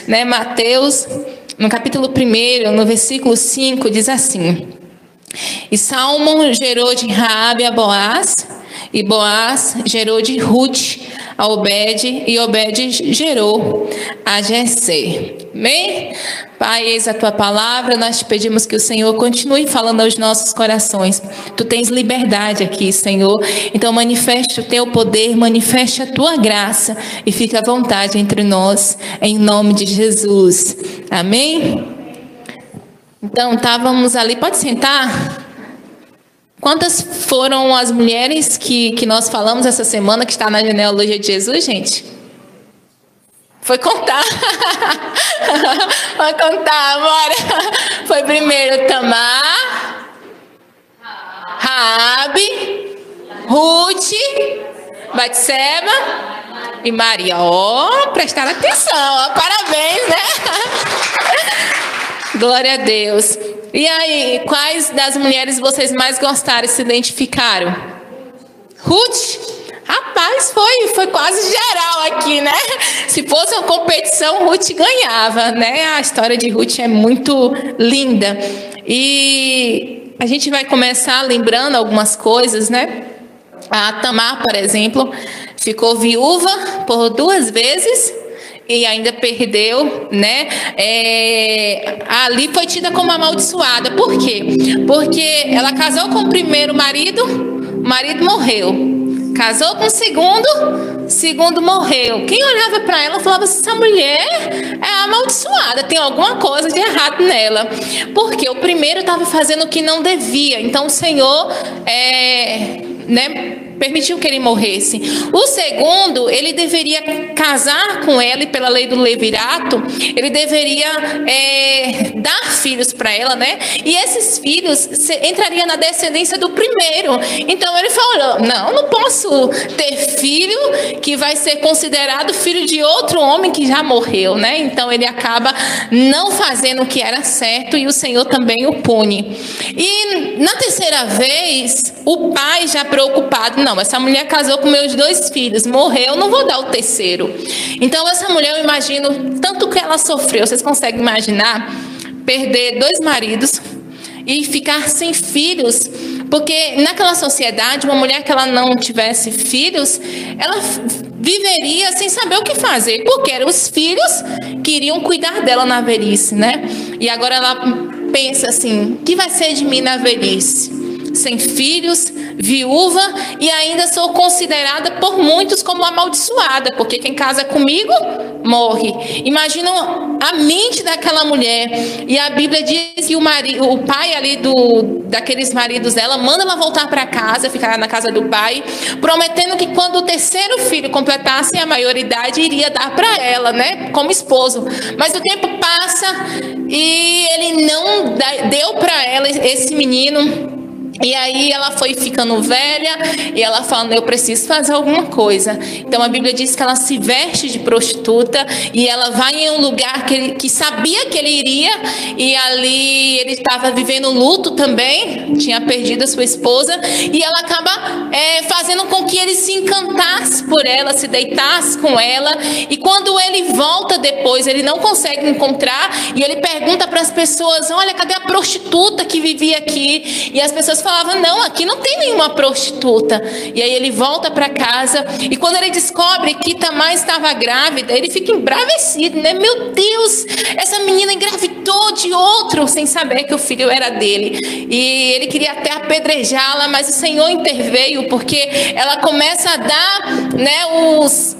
né? Mateus, no capítulo 1, no versículo 5, diz assim: E Salmão gerou de Raabe a Boaz, e Boaz gerou de Ruth a Obed, e Obed gerou a Jessé. Amém? Pai, eis a tua palavra, nós te pedimos que o Senhor continue falando aos nossos corações. Tu tens liberdade aqui, Senhor, então manifeste o teu poder, manifeste a tua graça e fique à vontade entre nós, em nome de Jesus. Amém? Então, estávamos ali, pode sentar? Quantas foram as mulheres que nós falamos essa semana, que está na genealogia de Jesus, gente? Foi contar. Vai contar, bora. Foi primeiro Tamar, Raabe, Ruth, Batseba e Maria. Ó, prestaram atenção, ó, parabéns, né? Glória a Deus. E aí, quais das mulheres vocês mais gostaram e se identificaram? Ruth? Rapaz, foi quase geral aqui, né? Se fosse uma competição, Ruth ganhava, né? A história de Ruth é muito linda. E a gente vai começar lembrando algumas coisas, né? A Tamar, por exemplo, ficou viúva por 2 vezes e ainda perdeu, né? Ali foi tida como amaldiçoada. Por quê? Porque ela casou com o primeiro marido, o marido morreu. Casou com o segundo morreu. Quem olhava para ela falava assim: essa mulher é amaldiçoada, tem alguma coisa de errado nela. Porque o primeiro estava fazendo o que não devia. Então o Senhor, permitiu que ele morresse. O segundo, ele deveria casar com ela, e pela lei do levirato, ele deveria dar filhos para ela, né? E esses filhos entrariam na descendência do primeiro. Então ele falou: não posso ter filho que vai ser considerado filho de outro homem que já morreu, né? Então ele acaba não fazendo o que era certo, e o Senhor também o pune. E na terceira vez, o pai já preocupado: não, essa mulher casou com meus 2 filhos, morreu, não vou dar o terceiro. Então essa mulher, eu imagino tanto que ela sofreu. Vocês conseguem imaginar perder 2 maridos e ficar sem filhos? Porque naquela sociedade, uma mulher que ela não tivesse filhos, ela viveria sem saber o que fazer, porque eram os filhos que iriam cuidar dela na velhice, né? E agora ela pensa assim: o que vai ser de mim na velhice? Sem filhos, viúva, e ainda sou considerada por muitos como amaldiçoada, porque quem casa comigo morre. Imagina a mente daquela mulher. E a Bíblia diz que o pai ali daqueles maridos dela manda ela voltar para casa, ficar na casa do pai, prometendo que quando o terceiro filho completasse a maioridade, iria dar para ela, né, como esposo. Mas o tempo passa e ele não deu para ela esse menino. E aí ela foi ficando velha e ela falando: eu preciso fazer alguma coisa. Então a Bíblia diz que ela se veste de prostituta e ela vai em um lugar que sabia que ele iria, e ali ele estava vivendo luto também, tinha perdido a sua esposa, e ela acaba fazendo com que ele se encantasse por ela, se deitasse com ela. E quando ele volta depois, ele não consegue encontrar, e ele pergunta para as pessoas: olha, cadê a prostituta que vivia aqui? E as pessoas falavam: não, aqui não tem nenhuma prostituta. E aí ele volta para casa, e quando ele descobre que Tamar estava grávida, ele fica embravecido, né? Meu Deus, essa menina engravidou de outro, sem saber que o filho era dele. E ele queria até apedrejá-la, mas o Senhor interveio, porque ela começa a dar, né, os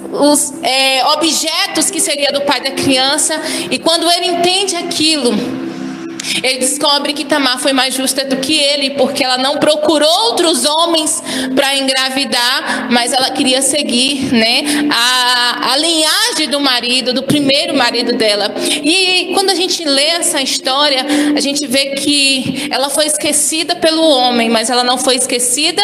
objetos que seria do pai da criança. E quando ele entende aquilo, ele descobre que Tamar foi mais justa do que ele, porque ela não procurou outros homens para engravidar, mas ela queria seguir, né, a linhagem do marido, do primeiro marido dela. E quando a gente lê essa história, a gente vê que ela foi esquecida pelo homem, mas ela não foi esquecida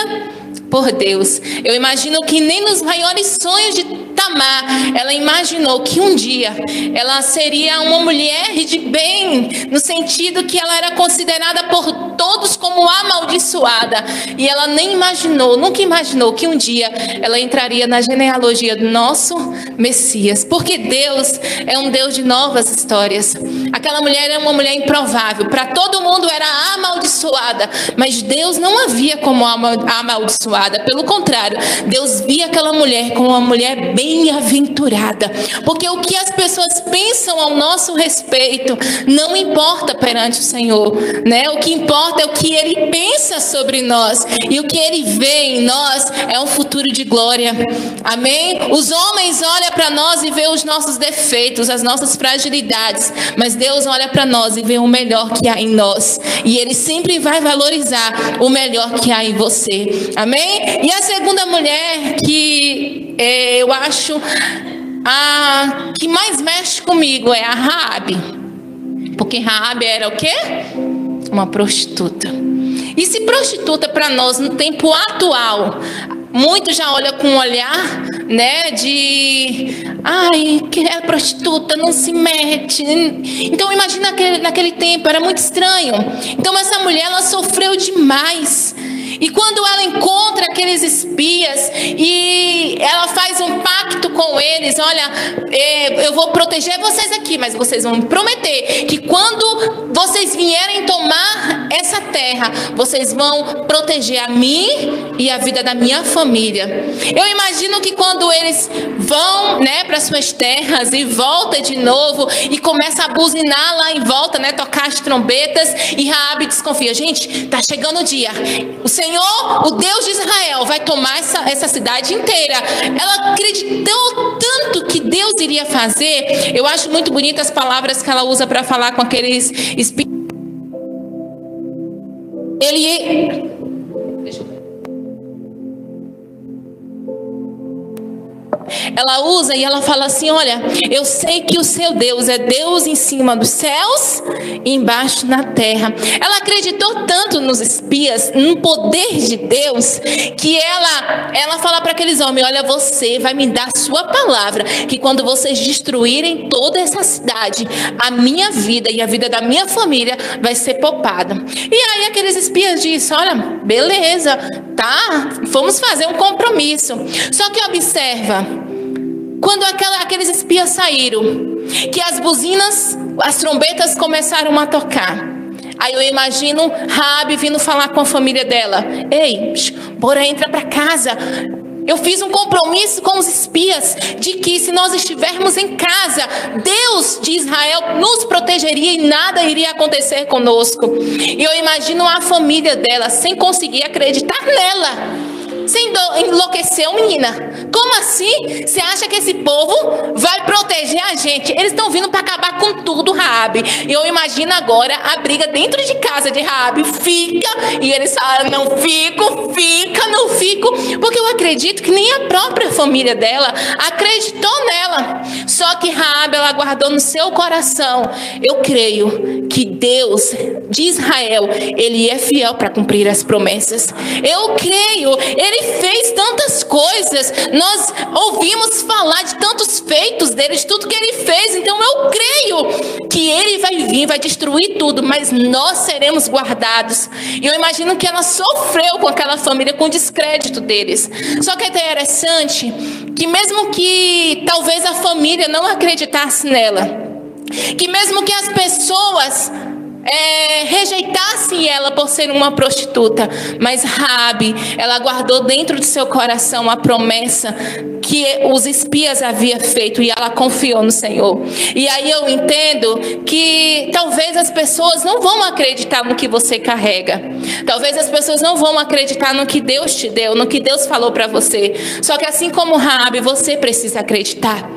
por Deus. Eu imagino que nem nos maiores sonhos de Tamar, ela imaginou que um dia ela seria uma mulher de bem, no sentido que ela era considerada por todos como amaldiçoada. E ela nem imaginou, nunca imaginou que um dia ela entraria na genealogia do nosso Messias. Porque Deus é um Deus de novas histórias. Aquela mulher era uma mulher improvável, para todo mundo era amaldiçoada, mas Deus não a via como amaldiçoada. Pelo contrário, Deus via aquela mulher como uma mulher bem-aventurada, porque o que as pessoas pensam ao nosso respeito não importa perante o Senhor, né? O que importa é o que Ele pensa sobre nós, e o que Ele vê em nós é um futuro de glória. Amém? Os homens olham para nós e vê os nossos defeitos, as nossas fragilidades, mas Deus olha para nós e vê o melhor que há em nós, e Ele sempre vai valorizar o melhor que há em você. Amém? E a segunda mulher que eu acho a que mais mexe comigo é a Raabe, porque Raabe era o quê? Uma prostituta. E se prostituta para nós no tempo atual, muitos já olham com um olhar, né, de ai, que é prostituta, não se mete. Então imagina naquele tempo, era muito estranho. Então essa mulher, ela sofreu demais. E quando ela encontra aqueles espias e ela faz um pacto com eles, olha, eu vou proteger vocês aqui, mas vocês vão me prometer que quando vocês vierem tomar essa terra, vocês vão proteger a mim e a vida da minha família. Eu imagino que quando eles vão, né, para suas terras e voltam de novo e começa a buzinar lá em volta, né, tocar as trombetas, e Raabe desconfia, gente, tá chegando o dia, o Senhor, o Deus de Israel, vai tomar essa cidade inteira. Ela acreditou tanto que Deus iria fazer. Eu acho muito bonitas as palavras que ela usa para falar com aqueles espíritos. Ela usa e ela fala assim, olha, eu sei que o seu Deus é Deus em cima dos céus e embaixo na terra. Ela acreditou tanto nos espias, no poder de Deus, que ela fala para aqueles homens, olha, você vai me dar sua palavra, que quando vocês destruírem toda essa cidade, a minha vida e a vida da minha família vai ser poupada. E aí aqueles espias dizem, olha, beleza, tá, vamos fazer um compromisso. Só que observa, quando aqueles espias saíram, que as buzinas, as trombetas começaram a tocar. Aí eu imagino Raabe vindo falar com a família dela. Ei, bora, entra para casa. Eu fiz um compromisso com os espias de que se nós estivermos em casa, Deus de Israel nos protegeria e nada iria acontecer conosco. E eu imagino a família dela sem conseguir acreditar nela. Você enlouqueceu, menina? Como assim? Você acha que esse povo vai proteger a gente? Eles estão vindo para acabar com tudo, Raabe. E eu imagino agora a briga dentro de casa de Raabe. Fica. E eles falam, não fico, fica, não fico. Porque eu acredito que nem a própria família dela acreditou nela. Só que Raabe, ela guardou no seu coração. Eu creio que Deus de Israel, Ele é fiel para cumprir as promessas. Eu creio. Ele fez tantas coisas, nós ouvimos falar de tantos feitos dele, de tudo que ele fez, então eu creio que ele vai vir, vai destruir tudo, mas nós seremos guardados. E eu imagino que ela sofreu com aquela família, com o descrédito deles. Só que é interessante que mesmo que talvez a família não acreditasse nela, que mesmo que as pessoas rejeitassem ela por ser uma prostituta, mas Raabe, ela guardou dentro de seu coração a promessa que os espias haviam feito, e ela confiou no Senhor. E aí eu entendo que talvez as pessoas não vão acreditar no que você carrega, talvez as pessoas não vão acreditar no que Deus te deu, no que Deus falou para você. Só que assim como Raabe, você precisa acreditar.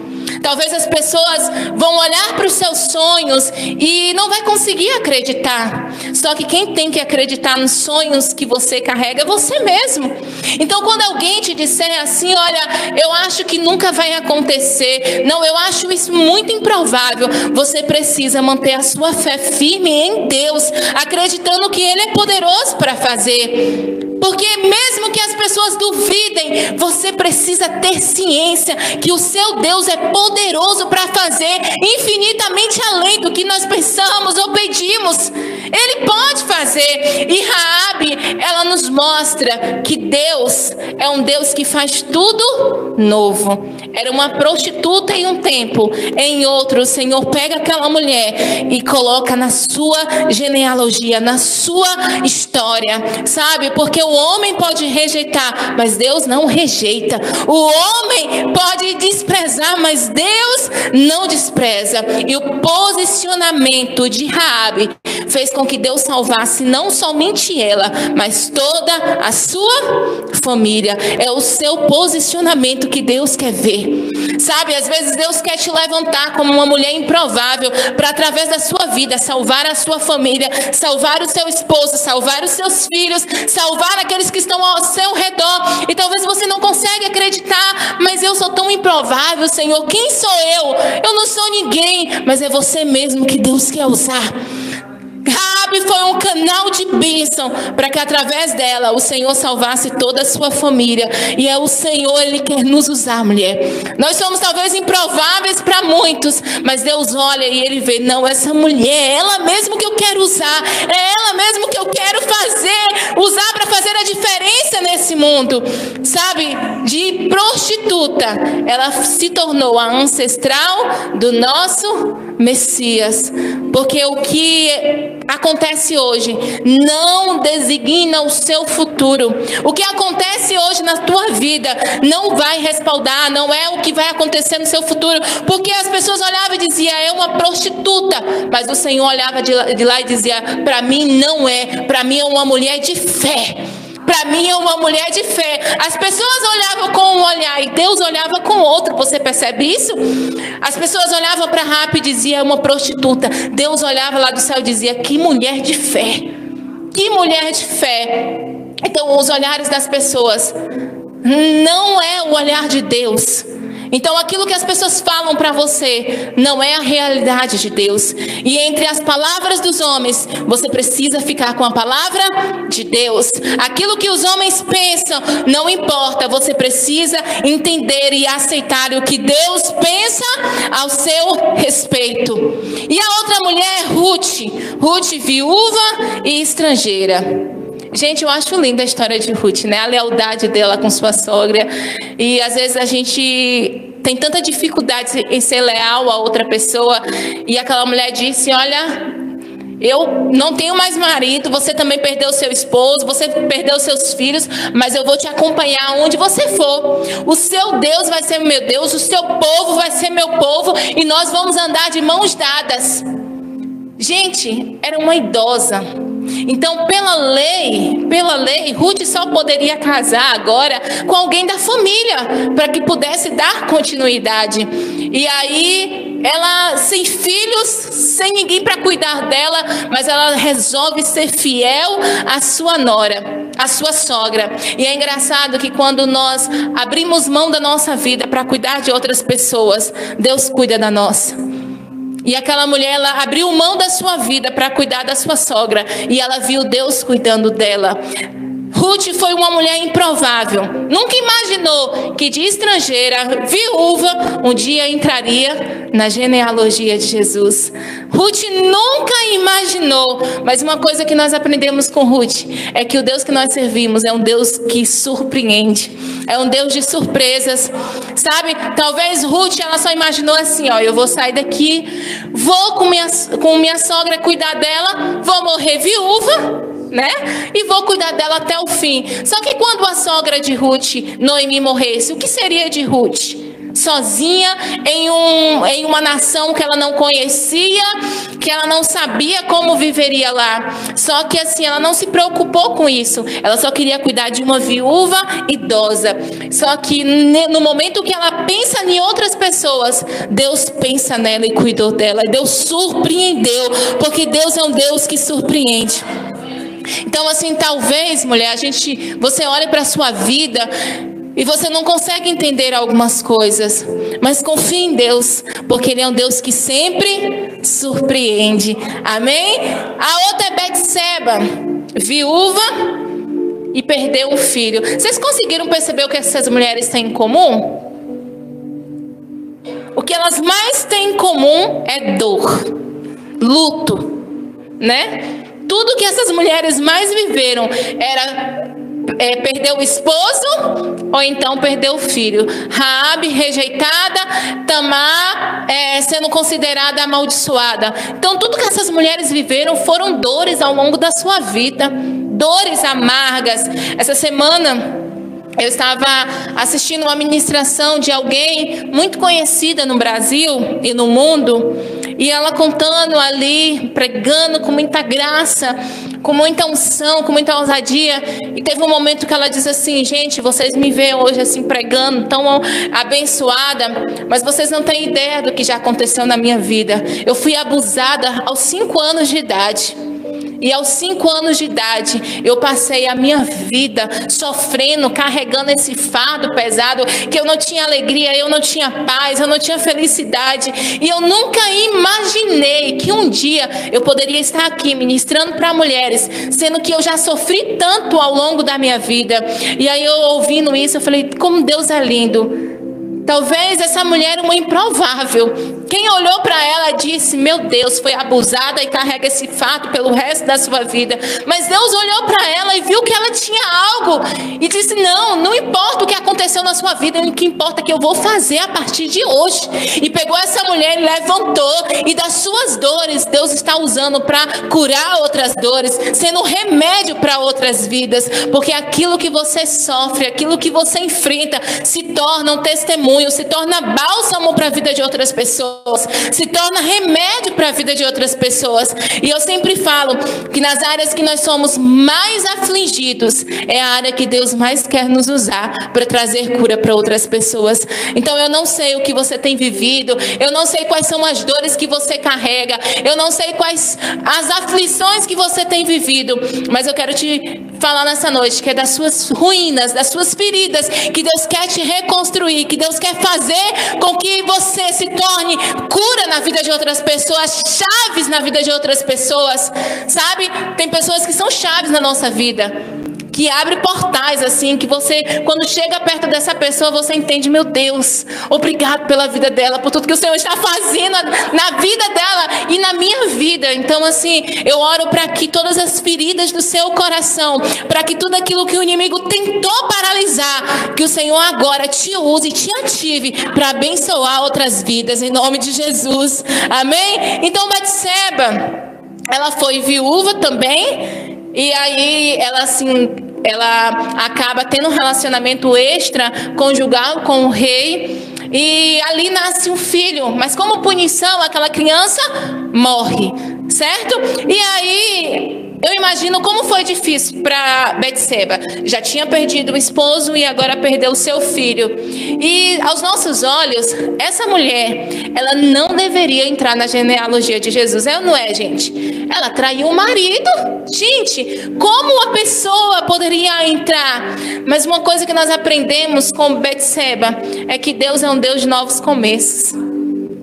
Talvez as pessoas vão olhar para os seus sonhos e não vai conseguir acreditar. Só que quem tem que acreditar nos sonhos que você carrega é você mesmo. Então quando alguém te disser assim, olha, eu acho que nunca vai acontecer, não, eu acho isso muito improvável, você precisa manter a sua fé firme em Deus, acreditando que Ele é poderoso para fazer. Porque mesmo que as pessoas duvidem, você precisa ter ciência que o seu Deus é poderoso para fazer infinitamente além do que nós pensamos ou pedimos. Ele pode fazer. E Raabe, ela nos mostra que Deus é um Deus que faz tudo novo. Era uma prostituta em um tempo, em outro o Senhor pega aquela mulher e coloca na sua genealogia, na sua história, sabe? Porque o homem pode rejeitar, mas Deus não rejeita. O homem pode desprezar, mas Deus não despreza. E o posicionamento de Raabe fez com que Deus salvasse não somente ela, mas toda a sua família. É o seu posicionamento que Deus quer ver. Sabe, às vezes Deus quer te levantar como uma mulher improvável para, através da sua vida, salvar a sua família, salvar o seu esposo, salvar os seus filhos, salvar aqueles que estão ao seu redor. E talvez você não consiga acreditar, mas eu sou tão improvável, Senhor. Quem sou eu? Eu não sou ninguém, mas é você mesmo que Deus quer usar. Raabe foi um canal de bênção para que através dela o Senhor salvasse toda a sua família. E é o Senhor, Ele quer nos usar, mulher. Nós somos talvez improváveis para muitos, mas Deus olha e Ele vê, não, essa mulher, é ela mesmo que eu quero usar, é ela mesmo que eu quero usar para fazer a diferença nesse mundo. Sabe, de prostituta, ela se tornou a ancestral do nosso Messias. Porque o que acontece hoje não designa o seu futuro. O que acontece hoje na tua vida não vai respaldar, não é o que vai acontecer no seu futuro. Porque as pessoas olhavam e diziam, é uma prostituta. Mas o Senhor olhava de lá e dizia, para mim não é, para mim é uma mulher de fé. Para mim é uma mulher de fé. As pessoas olhavam com um olhar e Deus olhava com outro. Você percebe isso? As pessoas olhavam para Raabe e diziam, é uma prostituta. Deus olhava lá do céu e dizia, que mulher de fé. Que mulher de fé. Então os olhares das pessoas não é o olhar de Deus. Então aquilo que as pessoas falam para você não é a realidade de Deus. E entre as palavras dos homens, você precisa ficar com a palavra de Deus. Aquilo que os homens pensam não importa, você precisa entender e aceitar o que Deus pensa ao seu respeito. E a outra mulher é Ruth, viúva e estrangeira. Gente, eu acho linda a história de Ruth, né? A lealdade dela com sua sogra. E às vezes a gente tem tanta dificuldade em ser leal a outra pessoa. E aquela mulher disse, olha, eu não tenho mais marido, você também perdeu seu esposo, você perdeu seus filhos, mas eu vou te acompanhar onde você for. O seu Deus vai ser meu Deus, o seu povo vai ser meu povo, e nós vamos andar de mãos dadas. Gente, era uma idosa. Então, pela lei, Ruth só poderia casar agora com alguém da família, para que pudesse dar continuidade. E aí, ela sem filhos, sem ninguém para cuidar dela, mas ela resolve ser fiel à sua nora, à sua sogra. E é engraçado que quando nós abrimos mão da nossa vida para cuidar de outras pessoas, Deus cuida da nossa. E aquela mulher, ela abriu mão da sua vida para cuidar da sua sogra. E ela viu Deus cuidando dela. Ruth foi uma mulher improvável. Nunca imaginou que de estrangeira, viúva, um dia entraria na genealogia de Jesus. Ruth nunca imaginou. Mas uma coisa que nós aprendemos com Ruth é que o Deus que nós servimos é um Deus que surpreende. É um Deus de surpresas. Sabe? Talvez Ruth, ela só imaginou assim, ó, eu vou sair daqui, vou com minha sogra cuidar dela, vou morrer viúva, né? E vou cuidar dela até o fim. Só que quando a sogra de Ruth, Noemi, morresse, o que seria de Ruth? Sozinha em uma nação que ela não conhecia, que ela não sabia como viveria lá. Só que assim, ela não se preocupou com isso. Ela só queria cuidar de uma viúva idosa. Só que no momento que ela pensa em outras pessoas, Deus pensa nela e cuidou dela. Deus surpreendeu, porque Deus é um Deus que surpreende. Então assim, talvez, mulher, você olha para a sua vida e você não consegue entender algumas coisas, mas confie em Deus, porque Ele é um Deus que sempre surpreende. Amém? A outra é Betseba, viúva e perdeu um filho. Vocês conseguiram perceber o que essas mulheres têm em comum? O que elas mais têm em comum é dor, luto, né? Tudo que essas mulheres mais viveram era perder o esposo ou então perder o filho. Raabe rejeitada, Tamar sendo considerada amaldiçoada. Então tudo que essas mulheres viveram foram dores ao longo da sua vida, dores amargas. Essa semana eu estava assistindo uma ministração de alguém muito conhecida no Brasil e no mundo, e ela contando ali, pregando com muita graça, com muita unção, com muita ousadia. E teve um momento que ela disse assim: gente, vocês me veem hoje assim pregando, tão abençoada, mas vocês não têm ideia do que já aconteceu na minha vida. Eu fui abusada aos 5 anos de idade. E aos 5 anos de idade, eu passei a minha vida sofrendo, carregando esse fardo pesado, que eu não tinha alegria, eu não tinha paz, eu não tinha felicidade. E eu nunca imaginei que um dia eu poderia estar aqui ministrando para mulheres, sendo que eu já sofri tanto ao longo da minha vida. E aí eu ouvindo isso, eu falei, como Deus é lindo. Talvez essa mulher uma improvável. Quem olhou para ela disse: meu Deus, foi abusada e carrega esse fato pelo resto da sua vida. Mas Deus olhou para ela e viu que ela tinha algo e disse: não importa o que aconteceu na sua vida, o que importa é que eu vou fazer a partir de hoje. E pegou essa mulher e levantou, e das suas dores Deus está usando para curar outras dores, sendo remédio para outras vidas, porque aquilo que você sofre, aquilo que você enfrenta se torna um testemunho, se torna bálsamo para a vida de outras pessoas, se torna remédio para a vida de outras pessoas. E eu sempre falo que nas áreas que nós somos mais afligidos é a área que Deus mais quer nos usar para trazer cura para outras pessoas. Então eu não sei o que você tem vivido, eu não sei quais são as dores que você carrega, eu não sei quais as aflições que você tem vivido, mas eu quero te falar nessa noite que é das suas ruínas, das suas feridas, que Deus quer te reconstruir, que Deus quer fazer com que você se torne cura na vida de outras pessoas, chaves na vida de outras pessoas, sabe? Tem pessoas que são chaves na nossa vida, que abre portais assim, que você, quando chega perto dessa pessoa, você entende: meu Deus, obrigado pela vida dela, por tudo que o Senhor está fazendo na vida dela e na minha vida. Então assim, eu oro para que todas as feridas do seu coração, para que tudo aquilo que o inimigo tentou paralisar, que o Senhor agora te use e te ative para abençoar outras vidas, em nome de Jesus, amém? Então Betseba, ela foi viúva também, e aí ela assim, ela acaba tendo um relacionamento extraconjugal com o rei, e ali nasce um filho, mas como punição aquela criança morre, certo? E aí eu imagino como foi difícil para Betseba. Já tinha perdido o esposo e agora perdeu o seu filho. E aos nossos olhos, essa mulher, ela não deveria entrar na genealogia de Jesus. É ou não é, gente? Ela traiu o marido. Gente, como uma pessoa poderia entrar? Mas uma coisa que nós aprendemos com Betseba é que Deus é um Deus de novos começos.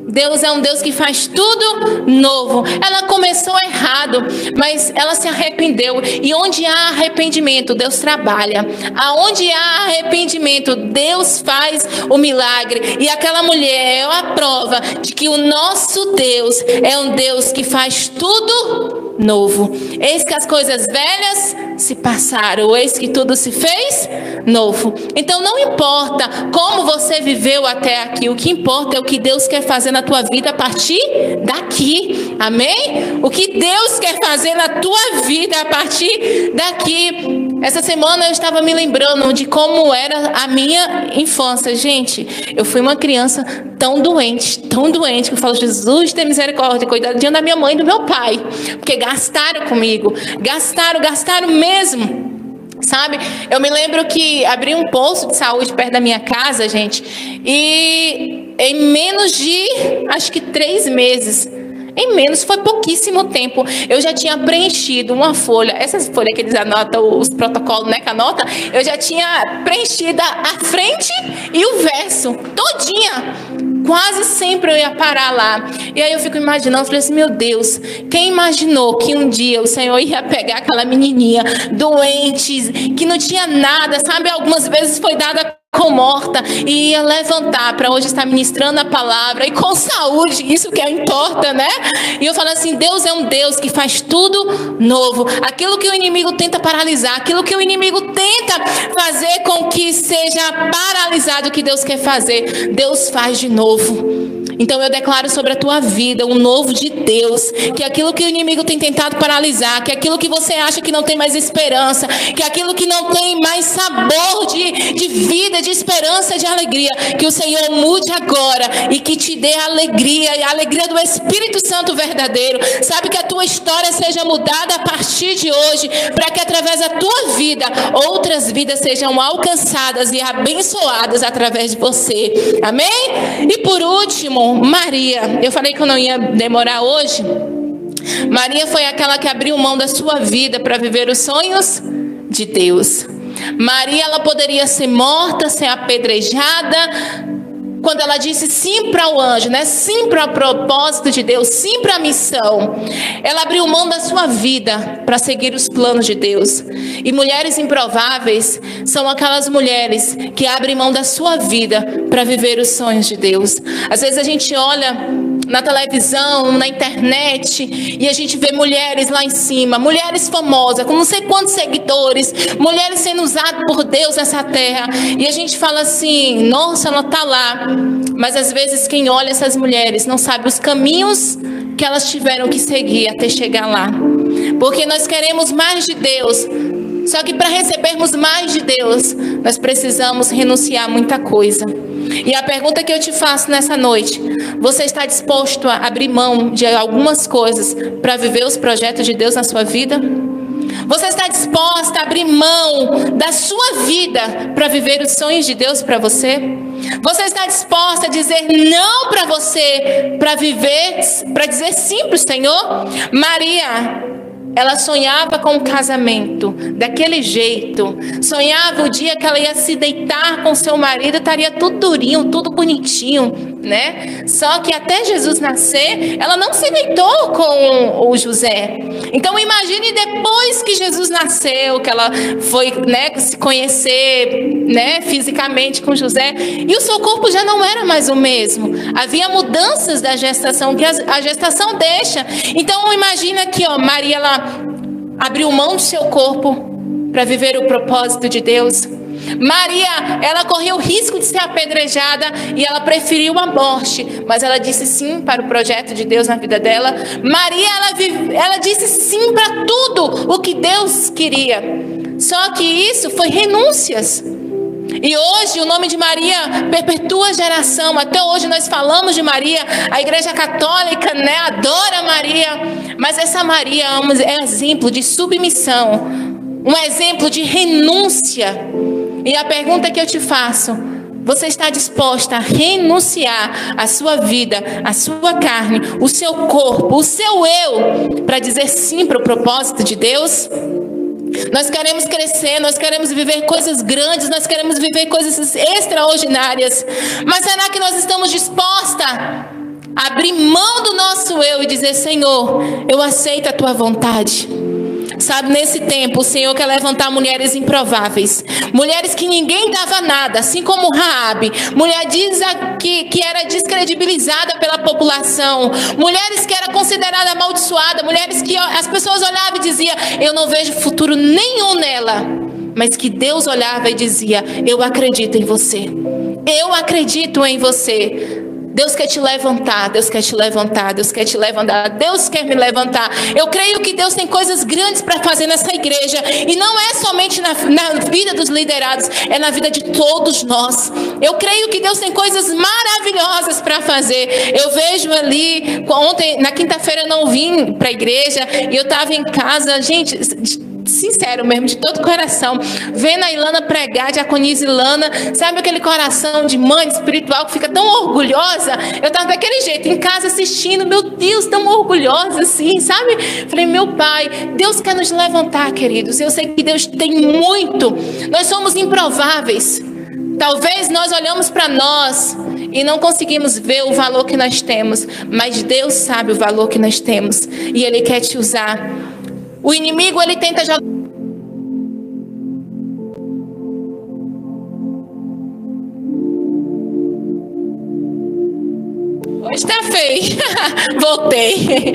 Deus é um Deus que faz tudo novo. Ela começou errado, mas ela se arrependeu. E onde há arrependimento, Deus trabalha. Aonde há arrependimento, Deus faz o milagre. E aquela mulher é a prova de que o nosso Deus é um Deus que faz tudo novo. Eis que as coisas velhas se passaram, eis que tudo se fez novo. Então não importa como você viveu até aqui, o que importa é o que Deus quer fazer na tua vida a partir daqui, amém? O que Deus quer fazer na tua vida a partir daqui. Essa semana eu estava me lembrando de como era a minha infância. Gente, eu fui uma criança tão doente, que eu falo: Jesus, tem misericórdia, cuidadinho da minha mãe e do meu pai, porque gastaram comigo, gastaram mesmo. Sabe, eu me lembro que abri um posto de saúde perto da minha casa, gente, e em menos de, acho que 3 meses, foi pouquíssimo tempo, eu já tinha preenchido uma folha, essas folhas que eles anotam, os protocolos, né, que anota, eu já tinha preenchido a frente e o verso, todinha. quase sempre eu ia parar lá. E aí eu fico imaginando, falei assim, meu Deus, quem imaginou que um dia o Senhor ia pegar aquela menininha doente, que não tinha nada, sabe? Algumas vezes foi dada com morta, e ia levantar para hoje estar ministrando a palavra, e com saúde, isso que importa, né? E eu falo assim, Deus é um Deus que faz tudo novo. Aquilo que o inimigo tenta paralisar, aquilo que o inimigo tenta fazer com que seja paralisado o que Deus quer fazer, Deus faz de novo. Então eu declaro sobre a tua vida um novo de Deus, que aquilo que o inimigo tem tentado paralisar, que aquilo que você acha que não tem mais esperança, que aquilo que não tem mais sabor de vida, de esperança, de alegria, que o Senhor mude agora e que te dê alegria, e a alegria do Espírito Santo verdadeiro. Sabe, que a tua história seja mudada a partir de hoje, para que através da tua vida, outras vidas sejam alcançadas e abençoadas através de você. Amém? E por último, Maria. Eu falei que eu não ia demorar hoje. Maria foi aquela que abriu mão da sua vida para viver os sonhos de Deus. Maria, ela poderia ser morta, ser apedrejada, quando ela disse sim para o anjo, né? Sim para o propósito de Deus, sim para a missão. Ela abriu mão da sua vida para seguir os planos de Deus. E mulheres improváveis são aquelas mulheres que abrem mão da sua vida para viver os sonhos de Deus. Às vezes a gente olha na televisão, na internet, e a gente vê mulheres lá em cima, mulheres famosas, com não sei quantos seguidores, mulheres sendo usadas por Deus nessa terra, e a gente fala assim, nossa, ela está lá. Mas às vezes quem olha essas mulheres não sabe os caminhos que elas tiveram que seguir até chegar lá. Porque nós queremos mais de Deus. Só que para recebermos mais de Deus, nós precisamos renunciar a muita coisa. E a pergunta que eu te faço nessa noite: você está disposto a abrir mão de algumas coisas para viver os projetos de Deus na sua vida? Você está disposta a abrir mão da sua vida para viver os sonhos de Deus para você? Você está disposta a dizer não para você, para viver, para dizer sim para o Senhor? Maria, ela sonhava com um casamento daquele jeito. Sonhava o dia que ela ia se deitar com seu marido, estaria tudo durinho, tudo bonitinho, né? Só que até Jesus nascer, ela não se deitou com o José. Então imagine depois que Jesus nasceu, que ela foi, né, se conhecer, né, fisicamente com José, e o seu corpo já não era mais o mesmo. Havia mudanças da gestação, que a gestação deixa. Então imagina que, ó, Maria, ela abriu mão do seu corpo para viver o propósito de Deus. Maria, ela correu o risco de ser apedrejada e ela preferiu a morte, mas ela disse sim para o projeto de Deus na vida dela. Maria, ela disse sim para tudo o que Deus queria. Só que isso foi renúncias. E hoje o nome de Maria perpetua a geração. Até hoje nós falamos de Maria. A Igreja Católica, né, adora Maria. Mas essa Maria é um exemplo de submissão, um exemplo de renúncia. E a pergunta que eu te faço: você está disposta a renunciar a sua vida, a sua carne, o seu corpo, o seu eu, para dizer sim para o propósito de Deus? Nós queremos crescer, nós queremos viver coisas grandes, nós queremos viver coisas extraordinárias. Mas será que nós estamos dispostas a abrir mão do nosso eu e dizer: Senhor, eu aceito a tua vontade? Sabe, nesse tempo o Senhor quer levantar mulheres improváveis, mulheres que ninguém dava nada, assim como Raabe, mulher que era descredibilizada pela população, mulheres que era considerada amaldiçoada, mulheres que as pessoas olhavam e diziam: eu não vejo futuro nenhum nela, mas que Deus olhava e dizia: eu acredito em você, eu acredito em você. Deus quer te levantar, Deus quer te levantar, Deus quer te levantar, Deus quer me levantar. Eu creio que Deus tem coisas grandes para fazer nessa igreja. E não é somente na vida dos liderados, é na vida de todos nós. Eu creio que Deus tem coisas maravilhosas para fazer. Eu vejo ali, ontem, na quinta-feira eu não vim para a igreja, e eu estava em casa, gente, sincero mesmo, de todo o coração, vendo a Ilana pregar, a diaconisa Ilana, sabe aquele coração de mãe espiritual que fica tão orgulhosa? Eu estava daquele jeito, em casa assistindo, meu Deus, tão orgulhosa assim, sabe? Falei: meu Pai, Deus quer nos levantar, queridos. Eu sei que Deus tem muito. Nós somos improváveis. Talvez nós olhamos para nós e não conseguimos ver o valor que nós temos, mas Deus sabe o valor que nós temos e Ele quer te usar. O inimigo, ele tenta jogar. Hoje tá feio. Voltei.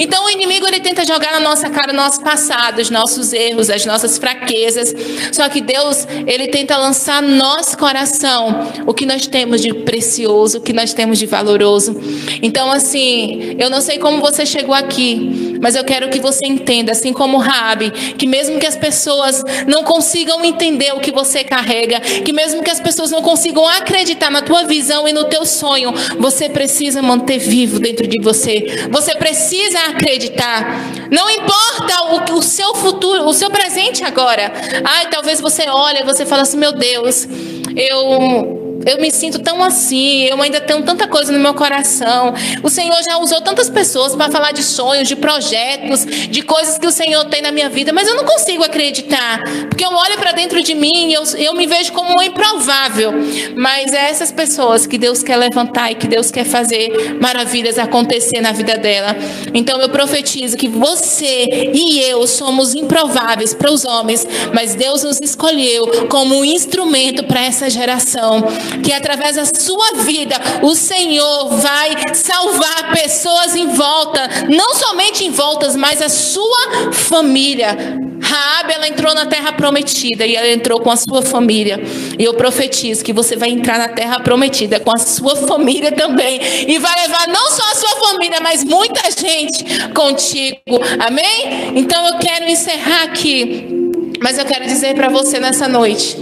Então o inimigo, ele tenta jogar na nossa cara o nosso passado, os nossos erros, as nossas fraquezas. Só que Deus, ele tenta lançar no nosso coração o que nós temos de precioso, o que nós temos de valoroso. Então assim, eu não sei como você chegou aqui, mas eu quero que você entenda, assim como Raabe, que mesmo que as pessoas não consigam entender o que você carrega, que mesmo que as pessoas não consigam acreditar na tua visão e no teu sonho, você precisa manter vivo dentro de você. Você precisa acreditar. Não importa o seu futuro, o seu presente agora. Ai, talvez você olhe e você fala assim, meu Deus, eu me sinto tão assim, eu ainda tenho tanta coisa no meu coração. O Senhor já usou tantas pessoas para falar de sonhos, de projetos, de coisas que o Senhor tem na minha vida, mas eu não consigo acreditar, porque eu olho para dentro de mim e eu me vejo como um improvável. Mas é essas pessoas que Deus quer levantar e que Deus quer fazer maravilhas acontecer na vida dela. Então eu profetizo que você e eu somos improváveis para os homens, mas Deus nos escolheu como um instrumento para essa geração, que através da sua vida o Senhor vai salvar pessoas em volta, não somente em voltas, mas a sua família. Raabe, ela entrou na terra prometida e ela entrou com a sua família. E eu profetizo que você vai entrar na terra prometida com a sua família também, e vai levar não só a sua família, mas muita gente contigo. Amém? Então eu quero encerrar aqui, mas eu quero dizer para você nessa noite: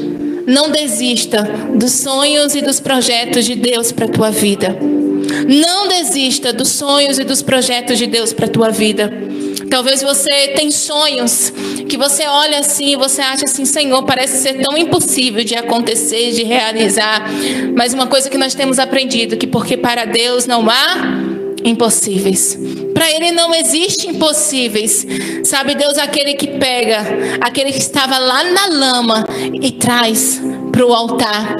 não desista dos sonhos e dos projetos de Deus para a tua vida. Não desista dos sonhos e dos projetos de Deus para a tua vida. Talvez você tenha sonhos que você olha assim e você acha assim, Senhor, parece ser tão impossível de acontecer, de realizar. Mas uma coisa que nós temos aprendido, que porque para Deus não há impossíveis. Para Ele não existe impossíveis. Sabe, Deus é aquele que pega aquele que estava lá na lama e traz para o altar.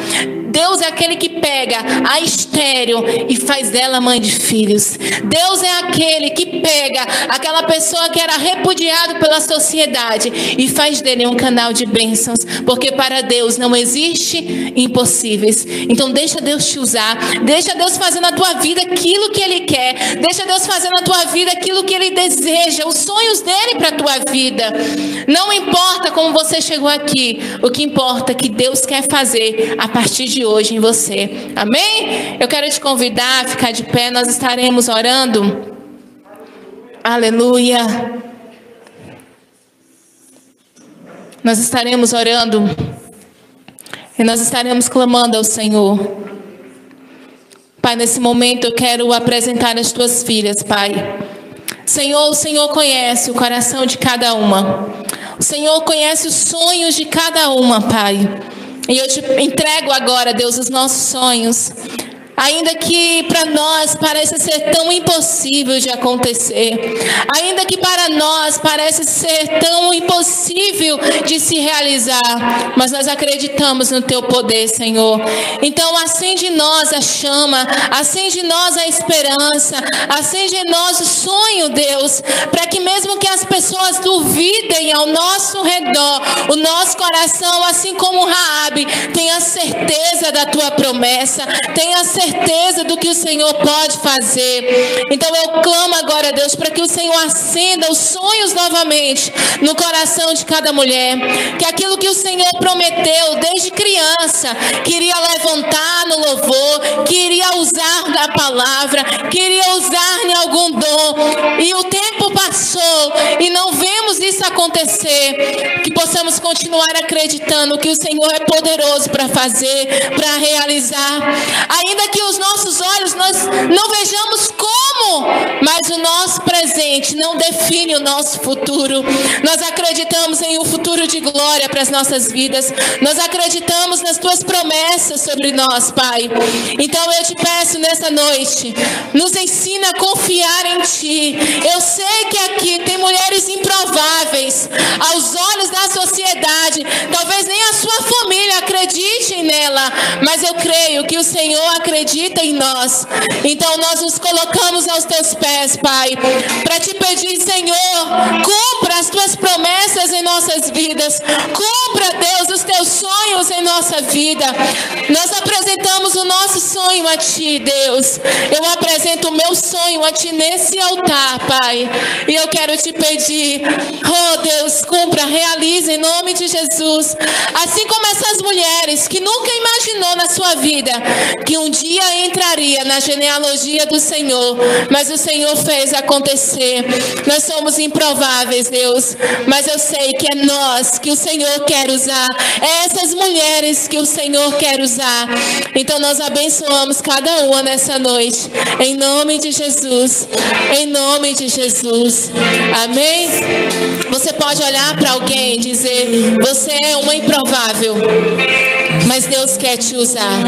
Deus é aquele que pega a estéril e faz dela mãe de filhos. Deus é aquele que pega aquela pessoa que era repudiada pela sociedade e faz dele um canal de bênçãos, porque para Deus não existe impossíveis. Então deixa Deus te usar, deixa Deus fazer na tua vida aquilo que Ele quer, deixa Deus fazer na tua vida aquilo que Ele deseja, os sonhos dele para a tua vida. Não importa como você chegou aqui, o que importa é que Deus quer fazer a partir de hoje em você. Amém? Eu quero te convidar a ficar de pé, nós estaremos orando. Aleluia. Nós estaremos orando e nós estaremos clamando ao Senhor. Pai, nesse momento eu quero apresentar as tuas filhas, Pai. Senhor, o Senhor conhece o coração de cada uma. O Senhor conhece os sonhos de cada uma, Pai. E eu te entrego agora, Deus, os nossos sonhos. Ainda que para nós pareça ser tão impossível de acontecer, ainda que para nós pareça ser tão impossível de se realizar, mas nós acreditamos no Teu poder, Senhor. Então acende em nós a chama, acende em nós a esperança, acende em nós o sonho, Deus, para que mesmo que as pessoas duvidem ao nosso redor, o nosso coração, assim como Raabe, tenha certeza da Tua promessa, tenha certeza do que o Senhor pode fazer. Então eu clamo agora, Deus, para que o Senhor acenda os sonhos novamente no coração de cada mulher, que aquilo que o Senhor prometeu desde criança, que iria levantar no louvor, que iria usar da palavra, que iria usar em algum dom, e o tempo passou e não vemos isso acontecer, que possamos continuar acreditando que o Senhor é poderoso para fazer, para realizar, ainda que os nossos olhos nós não vejamos como, mas o nosso presente não define o nosso futuro. Nós acreditamos em um futuro de glória para as nossas vidas, nós acreditamos nas Tuas promessas sobre nós, Pai. Então eu te peço nessa noite, nos ensina a confiar em Ti. Eu sei que aqui tem mulheres improváveis aos olhos da sociedade, talvez nem nem a sua família acreditem nela, mas eu creio que o Senhor acredita em nós. Então nós nos colocamos aos teus pés, Pai, para te pedir, Senhor, cumpra as tuas promessas em nossas vidas, cumpra, Deus, os teus sonhos em nossa vida. Nós apresentamos o nosso sonho a ti, Deus. Eu apresento o meu sonho a ti nesse altar, Pai, e eu quero te pedir, oh Deus, cumpra, realize em nome de Jesus. Assim como essas mulheres que nunca imaginou na sua vida que um dia entraria na genealogia do Senhor, mas o Senhor fez acontecer. Nós somos improváveis, Deus, mas eu sei que é nós que o Senhor quer usar, é essas mulheres que o Senhor quer usar. Então nós abençoamos cada uma nessa noite, em nome de Jesus, em nome de Jesus, amém? Você pode olhar para alguém e dizer: você é uma improvável, mas Deus quer te usar.